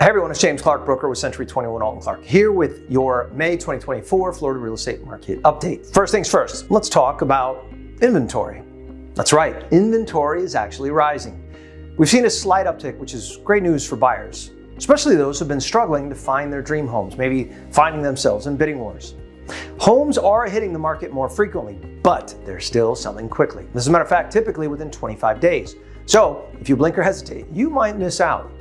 Hey everyone, it's James Clark, broker with Century 21 Alton Clark, here with your May 2024 Florida real estate market update. First things first, let's talk about inventory. That's right, inventory is actually rising. We've seen a slight uptick, which is great news for buyers, especially those who've been struggling to find their dream homes, maybe finding themselves in bidding wars. Homes are hitting the market more frequently, but they're still selling quickly. As a matter of fact, typically within 25 days. So if you blink or hesitate, you might miss out.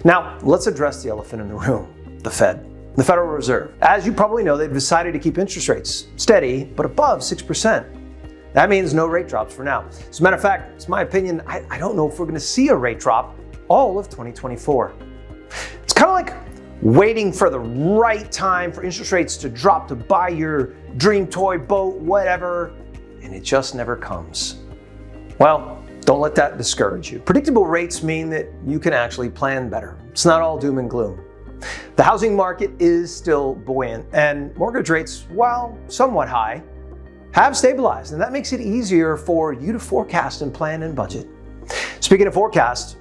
Now, let's address the elephant in the room, the Fed, the Federal Reserve. As you probably know, they've decided to keep interest rates steady, but above 6%. That means no rate drops for now. As a matter of fact, it's my opinion, I don't know if we're going to see a rate drop all of 2024. It's kind of like waiting for the right time for interest rates to drop to buy your dream toy, boat, whatever, and it just never comes. Well, don't let that discourage you. Predictable rates mean that you can actually plan better. It's not all doom and gloom. The housing market is still buoyant, and mortgage rates, while somewhat high, have stabilized, and that makes it easier for you to forecast and plan and budget. Speaking of forecast,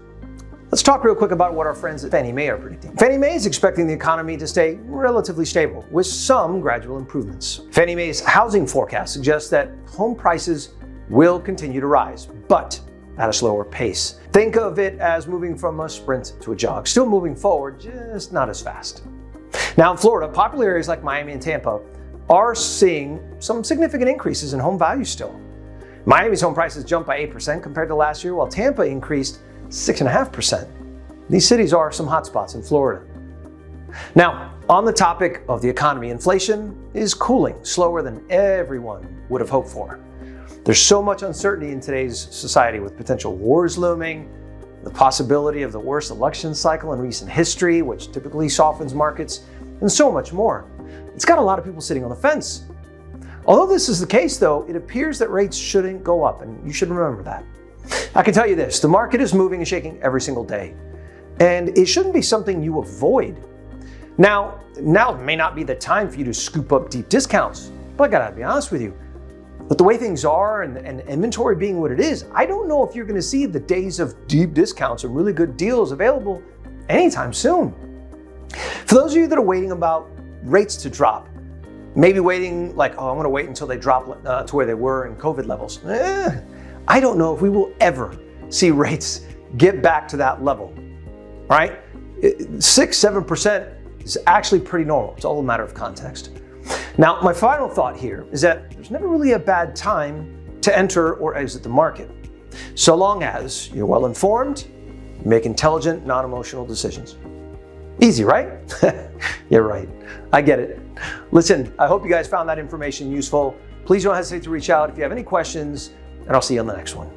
let's talk real quick about what our friends at Fannie Mae are predicting. Fannie Mae is expecting the economy to stay relatively stable, with some gradual improvements. Fannie Mae's housing forecast suggests that home prices will continue to rise, but at a slower pace. Think of it as moving from a sprint to a jog, still moving forward, just not as fast. Now in Florida, popular areas like Miami and Tampa are seeing some significant increases in home values still. Miami's home prices jumped by 8% compared to last year, while Tampa increased 6.5%. These cities are some hotspots in Florida. Now, on the topic of the economy, inflation is cooling slower than everyone would have hoped for. There's so much uncertainty in today's society, with potential wars looming, the possibility of the worst election cycle in recent history, which typically softens markets, and so much more. It's got a lot of people sitting on the fence. Although this is the case, though, it appears that rates shouldn't go up, and you should remember that. I can tell you this, the market is moving and shaking every single day, and it shouldn't be something you avoid. Now may not be the time for you to scoop up deep discounts, but I gotta be honest with you, but the way things are and inventory being what it is, I don't know if you're going to see the days of deep discounts and really good deals available anytime soon. For those of you that are waiting about rates to drop, maybe waiting like, I'm going to wait until they drop to where they were in COVID levels. I don't know if we will ever see rates get back to that level, right? 6-7% is actually pretty normal. It's all a matter of context. Now, my final thought here is that there's never really a bad time to enter or exit the market, so long as you're well informed, you make intelligent, non-emotional decisions. Easy, right? Yeah, right. I get it. Listen, I hope you guys found that information useful. Please don't hesitate to reach out if you have any questions, and I'll see you on the next one.